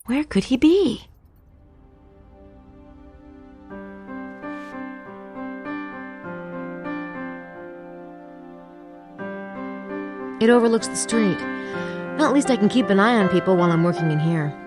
Where could he be? It overlooks the street. Well, at least I can keep an eye on people while I'm working in here.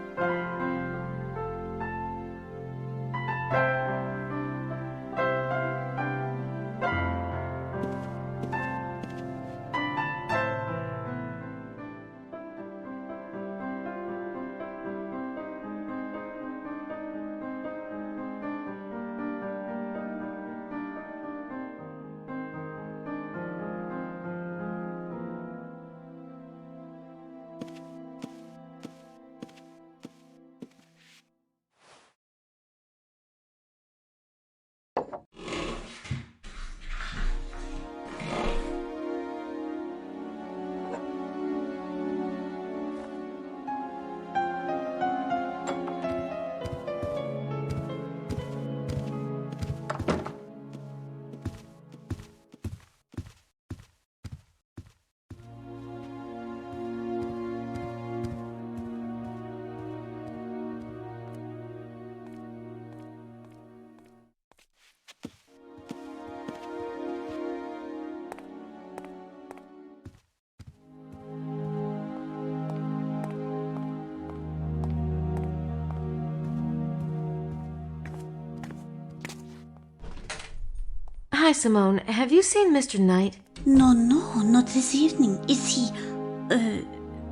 Hi, Simone. Have you seen Mr. Knight? No, not this evening. Is he,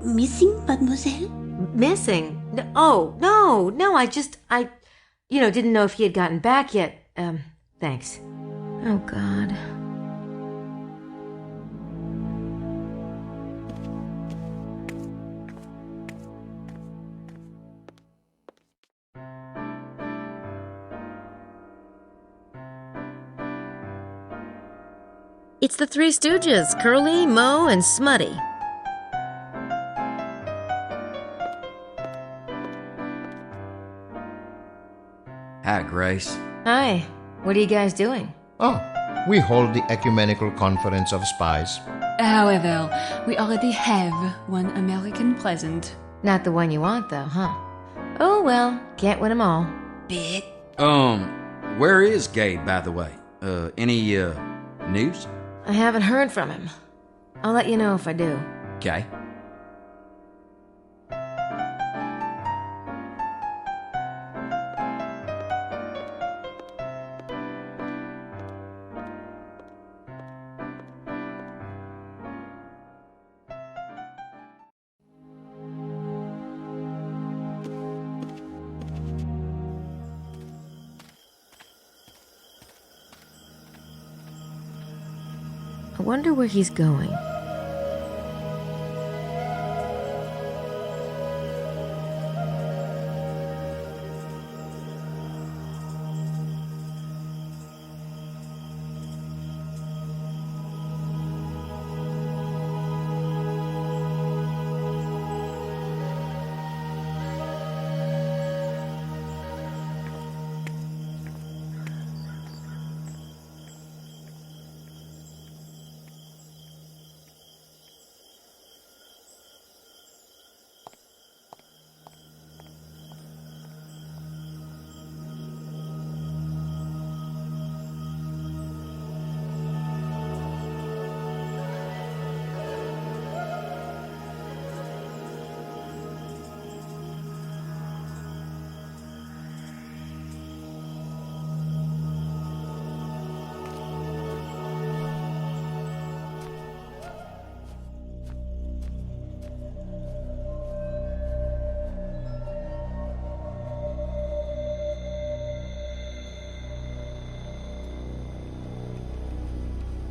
missing, mademoiselle? Missing? Oh, no, I didn't know if he had gotten back yet. Thanks. Oh, God. It's the Three Stooges, Curly, Moe, and Smutty. Hi, Grace. Hi. What are you guys doing? Oh, we hold the Ecumenical Conference of Spies. However, we already have one American present. Not the one you want, though, huh? Oh, well, can't win 'em all. Bit. Where is Gabe, by the way? Any news? I haven't heard from him. I'll let you know if I do. Okay. I wonder where he's going.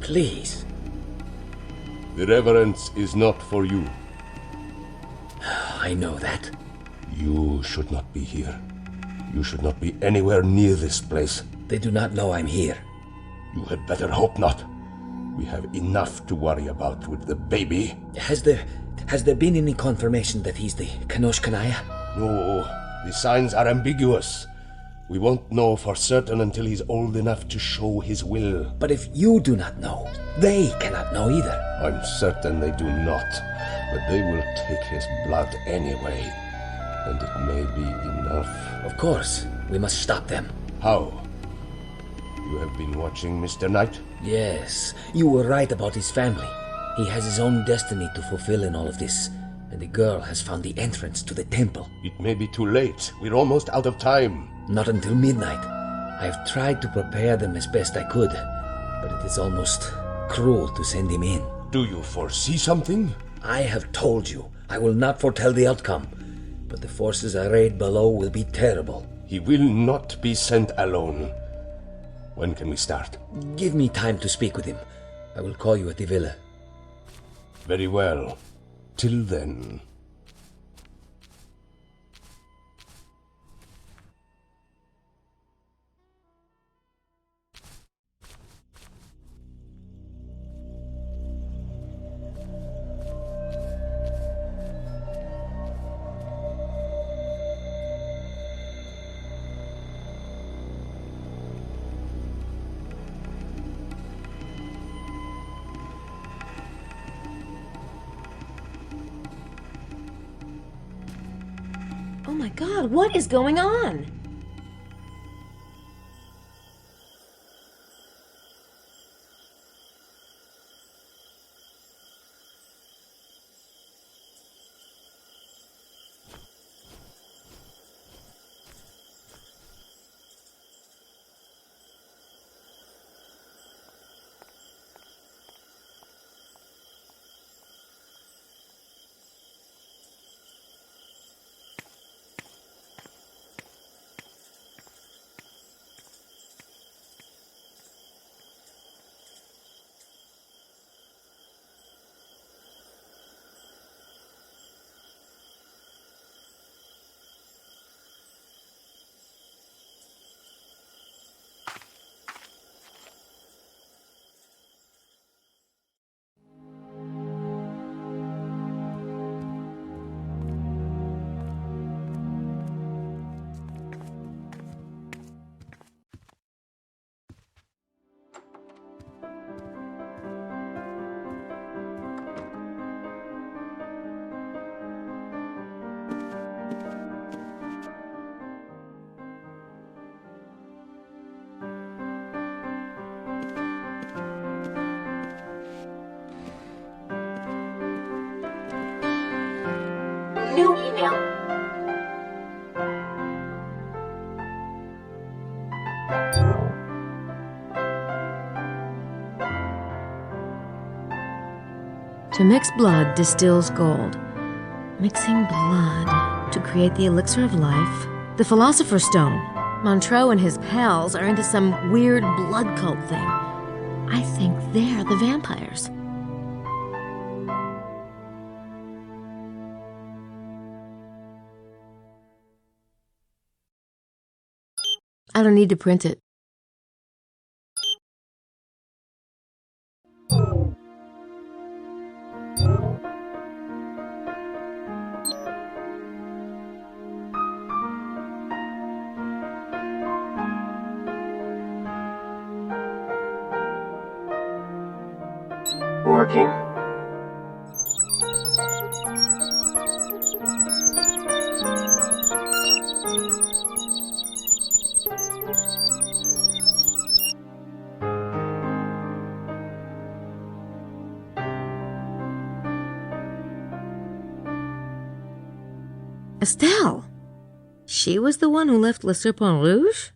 Please. The reverence is not for you. I know that. You should not be here. You should not be anywhere near this place. They do not know I'm here. You had better hope not. We have enough to worry about with the baby. Has there been any confirmation that he's the Kanosh Kanaya? No, the signs are ambiguous. We won't know for certain until he's old enough to show his will. But if you do not know, they cannot know either. I'm certain they do not, but they will take his blood anyway. And it may be enough. Of course, we must stop them. How? You have been watching Mr. Knight? Yes, you were right about his family. He has his own destiny to fulfill in all of this, and the girl has found the entrance to the temple. It may be too late. We're almost out of time. Not until midnight. I have tried to prepare them as best I could, but it is almost cruel to send him in. Do you foresee something? I have told you, I will not foretell the outcome, but the forces arrayed below will be terrible. He will not be sent alone. When can we start? Give me time to speak with him. I will call you at the villa. Very well. Till then. Oh my god, what is going on? New email. To mix blood distills gold. Mixing blood to create the elixir of life. The Philosopher's Stone. Montreux and his pals are into some weird blood cult thing. I think they're the vampires. I don't need to print it. Working. Estelle! She was the one who left Le Serpent Rouge?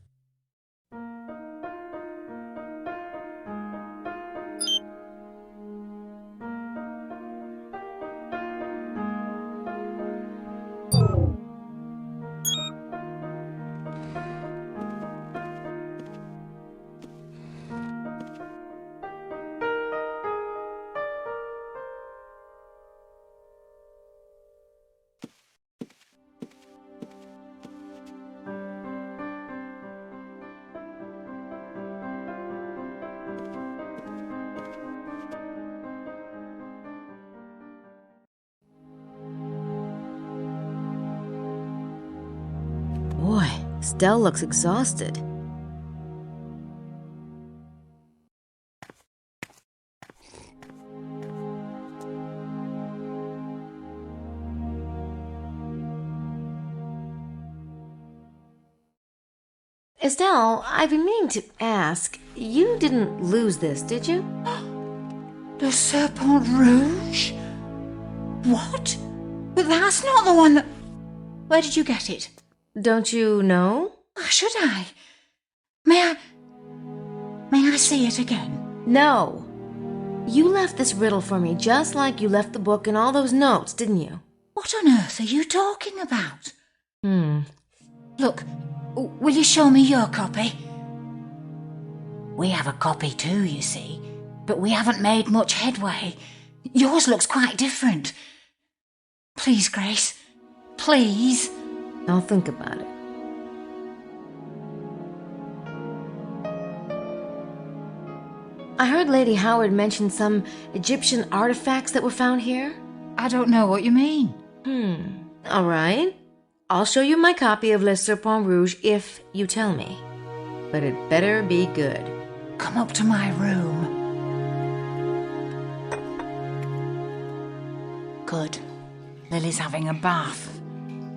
Boy, Estelle looks exhausted. Estelle, I've been meaning to ask, you didn't lose this, did you? Le Serpent Rouge? What? But that's not the one that... Where did you get it? Don't you know? Why should I? May I see it again? No. You left this riddle for me just like you left the book and all those notes, didn't you? What on earth are you talking about? Look, will you show me your copy? We have a copy too, you see, but we haven't made much headway. Yours looks quite different. Please, Grace. Please. I'll think about it. I heard Lady Howard mention some Egyptian artifacts that were found here. I don't know what you mean. All right. I'll show you my copy of Le Serpent Rouge if you tell me. But it better be good. Come up to my room. Good. Lily's having a bath.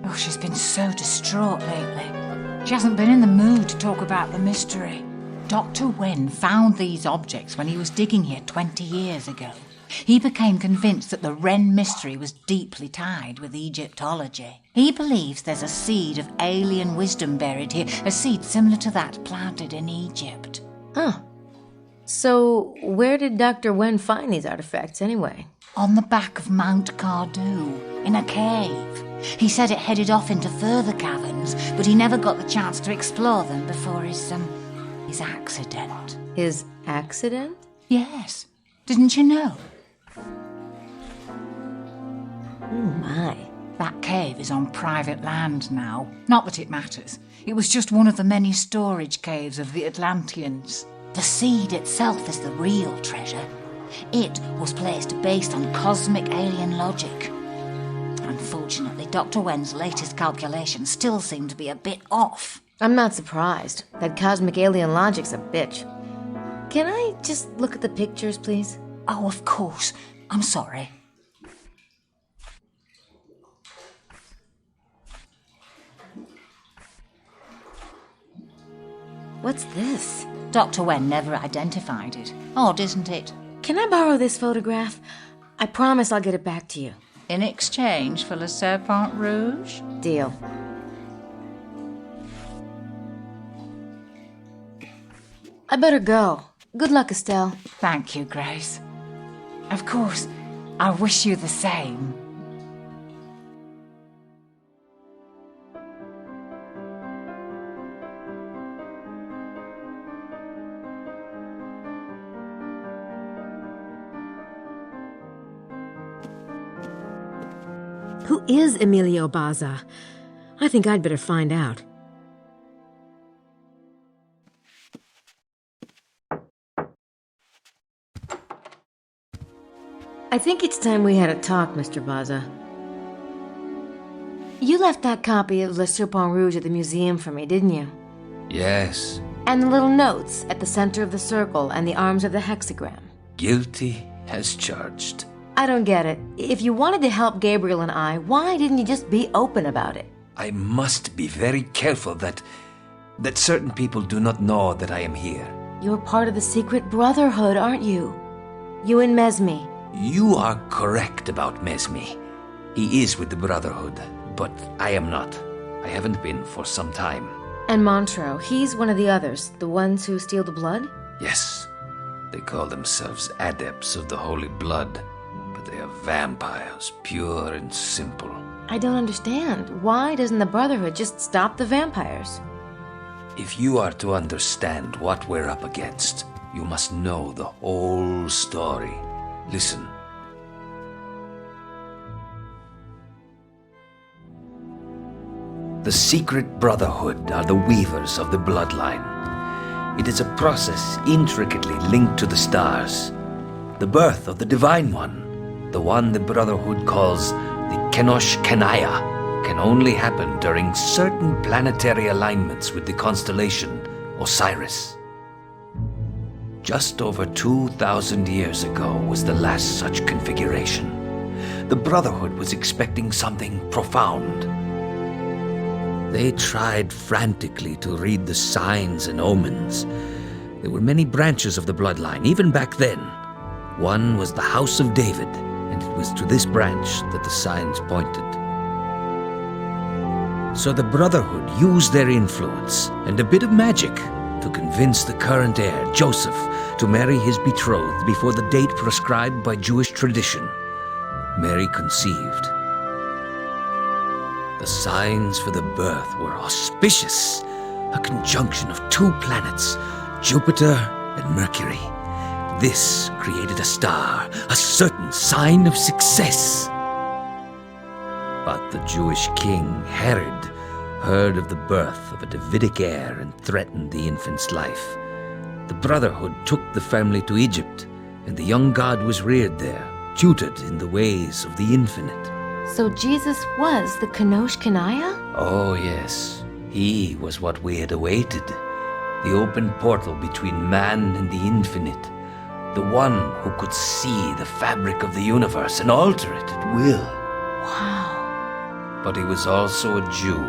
Oh, she's been so distraught lately. She hasn't been in the mood to talk about the mystery. Dr. Wen found these objects when he was digging here 20 years ago. He became convinced that the Wren mystery was deeply tied with Egyptology. He believes there's a seed of alien wisdom buried here, a seed similar to that planted in Egypt. Huh. So, where did Dr. Wen find these artifacts anyway? On the back of Mount Cardew, in a cave. He said it headed off into further caverns, but he never got the chance to explore them before his accident. His accident? Yes. Didn't you know? Oh, my. That cave is on private land now. Not that it matters. It was just one of the many storage caves of the Atlanteans. The seed itself is the real treasure. It was placed based on cosmic alien logic. Unfortunately, Dr. Wen's latest calculations still seem to be a bit off. I'm not surprised. That cosmic alien logic's a bitch. Can I just look at the pictures, please? Oh, of course. I'm sorry. What's this? Dr. Wen never identified it. Odd, isn't it? Can I borrow this photograph? I promise I'll get it back to you. In exchange for Le Serpent Rouge? Deal. I better go. Good luck, Estelle. Thank you, Grace. Of course, I wish you the same. Who is Emilio Baza? I think I'd better find out. I think it's time we had a talk, Mr. Baza. You left that copy of Le Serpent Rouge at the museum for me, didn't you? Yes. And the little notes at the center of the circle and the arms of the hexagram. Guilty as charged. I don't get it. If you wanted to help Gabriel and I, why didn't you just be open about it? I must be very careful that certain people do not know that I am here. You're part of the secret brotherhood, aren't you? You and Mesme. You are correct about Mesme. He is with the Brotherhood, but I am not. I haven't been for some time. And Montreux, he's one of the others, the ones who steal the blood? Yes. They call themselves adepts of the holy blood, but they are vampires, pure and simple. I don't understand. Why doesn't the Brotherhood just stop the vampires? If you are to understand what we're up against, you must know the whole story. Listen. The secret brotherhood are the weavers of the bloodline. It is a process intricately linked to the stars. The birth of the Divine One, the one the brotherhood calls the Kenosh Kenaya, can only happen during certain planetary alignments with the constellation Osiris. Just over 2,000 years ago was the last such configuration. The Brotherhood was expecting something profound. They tried frantically to read the signs and omens. There were many branches of the bloodline, even back then. One was the House of David, and it was to this branch that the signs pointed. So the Brotherhood used their influence and a bit of magic to convince the current heir, Joseph, to marry his betrothed before the date prescribed by Jewish tradition. Mary conceived. The signs for the birth were auspicious, a conjunction of two planets, Jupiter and Mercury. This created a star, a certain sign of success. But the Jewish king, Herod, heard of the birth of a Davidic heir and threatened the infant's life. The Brotherhood took the family to Egypt, and the young god was reared there, tutored in the ways of the infinite. So Jesus was the Kenosh Kanaya? Oh yes, he was what we had awaited. The open portal between man and the infinite. The one who could see the fabric of the universe and alter it at will. Wow. But he was also a Jew.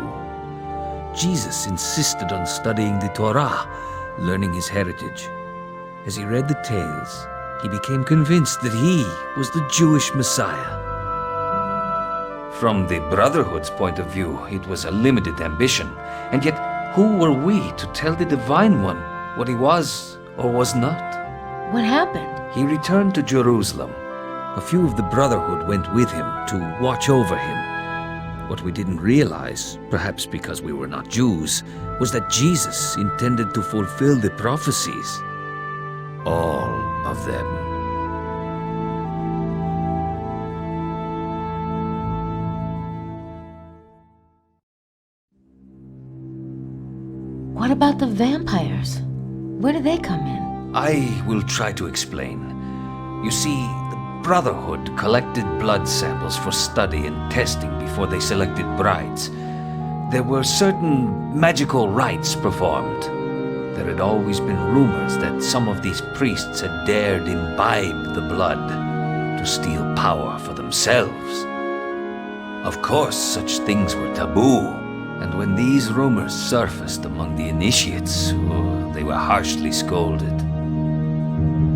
Jesus insisted on studying the Torah, learning his heritage. As he read the tales, he became convinced that he was the Jewish Messiah. From the Brotherhood's point of view, it was a limited ambition, and yet who were we to tell the Divine One what he was or was not? What happened? He returned to Jerusalem. A few of the Brotherhood went with him to watch over him. What we didn't realize, perhaps because we were not Jews, was that Jesus intended to fulfill the prophecies. All of them. What about the vampires? Where do they come in? I will try to explain. You see, the Brotherhood collected blood samples for study and testing before they selected brides. There were certain magical rites performed. There had always been rumors that some of these priests had dared imbibe the blood to steal power for themselves. Of course, such things were taboo, and when these rumors surfaced among the initiates, they were harshly scolded.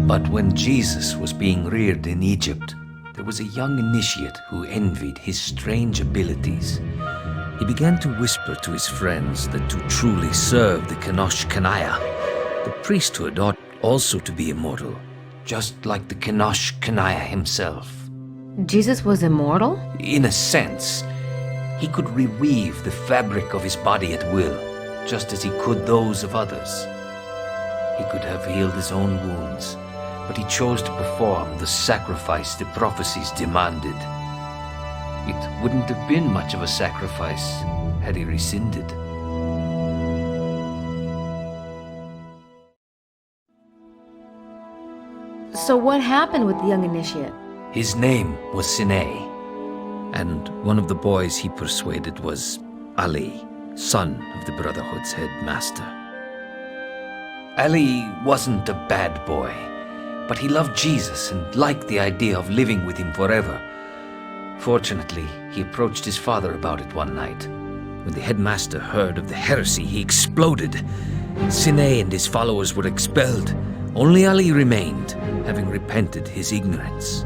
But when Jesus was being reared in Egypt, there was a young initiate who envied his strange abilities. He began to whisper to his friends that to truly serve the Kenosh Kanaya, the priesthood ought also to be immortal, just like the Kenosh Kanaya himself. Jesus was immortal? In a sense, he could reweave the fabric of his body at will, just as he could those of others. He could have healed his own wounds, but he chose to perform the sacrifice the prophecies demanded. It wouldn't have been much of a sacrifice had he rescinded. So what happened with the young initiate? His name was Sinai, and one of the boys he persuaded was Ali, son of the Brotherhood's headmaster. Ali wasn't a bad boy, but he loved Jesus and liked the idea of living with him forever. Fortunately, he approached his father about it one night. When the headmaster heard of the heresy, he exploded. Sinai and his followers were expelled. Only Ali remained, having repented his ignorance.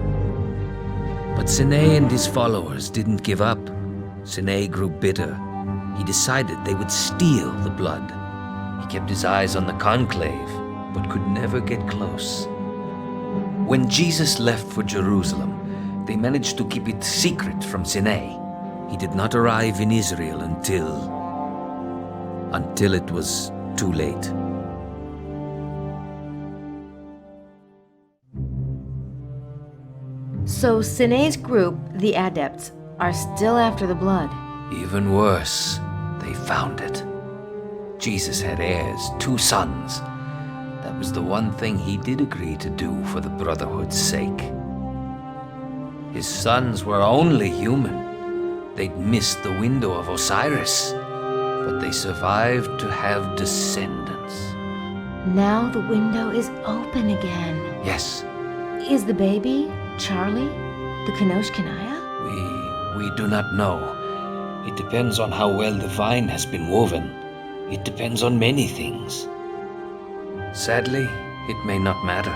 But Sinai and his followers didn't give up. Sinai grew bitter. He decided they would steal the blood. He kept his eyes on the conclave, but could never get close. When Jesus left for Jerusalem, they managed to keep it secret from Sinai. He did not arrive in Israel until it was too late. So Sinai's group, the Adepts, are still after the blood. Even worse, they found it. Jesus had heirs, 2 sons. That was the one thing he did agree to do for the Brotherhood's sake. His sons were only human. They'd missed the window of Osiris, but they survived to have descendants. Now the window is open again. Yes, Is the baby, Charlie, the Kenosh Kanaya? we do not know. It depends on how well the vine has been woven. It depends on many things. Sadly, it may not matter.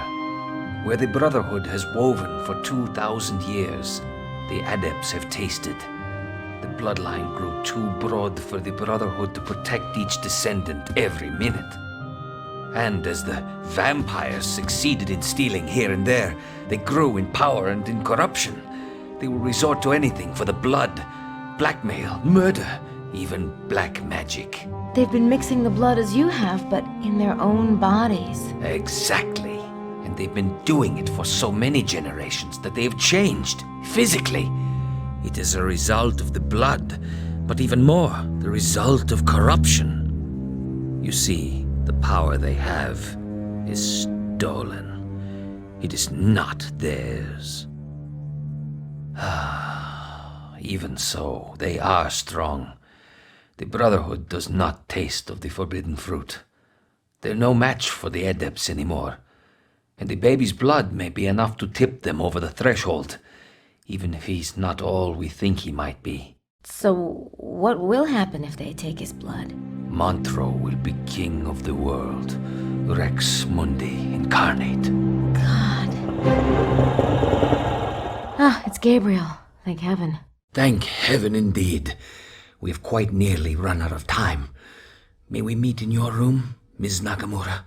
Where the Brotherhood has woven for 2,000 years, the adepts have tasted. The bloodline grew too broad for the Brotherhood to protect each descendant every minute. And as the vampires succeeded in stealing here and there, they grew in power and in corruption. They will resort to anything for the blood, blackmail, murder, even black magic. They've been mixing the blood as you have, but in their own bodies. Exactly. And they've been doing it for so many generations that they have changed, physically. It is a result of the blood, but even more, the result of corruption. You see, the power they have is stolen. It is not theirs. Even so, they are strong. The Brotherhood does not taste of the forbidden fruit. They're no match for the adepts anymore. And the baby's blood may be enough to tip them over the threshold, even if he's not all we think he might be. So, what will happen if they take his blood? Montreux will be king of the world, Rex Mundi incarnate. God. Ah, it's Gabriel. Thank heaven. Thank heaven indeed. We have quite nearly run out of time. May we meet in your room, Ms. Nakamura?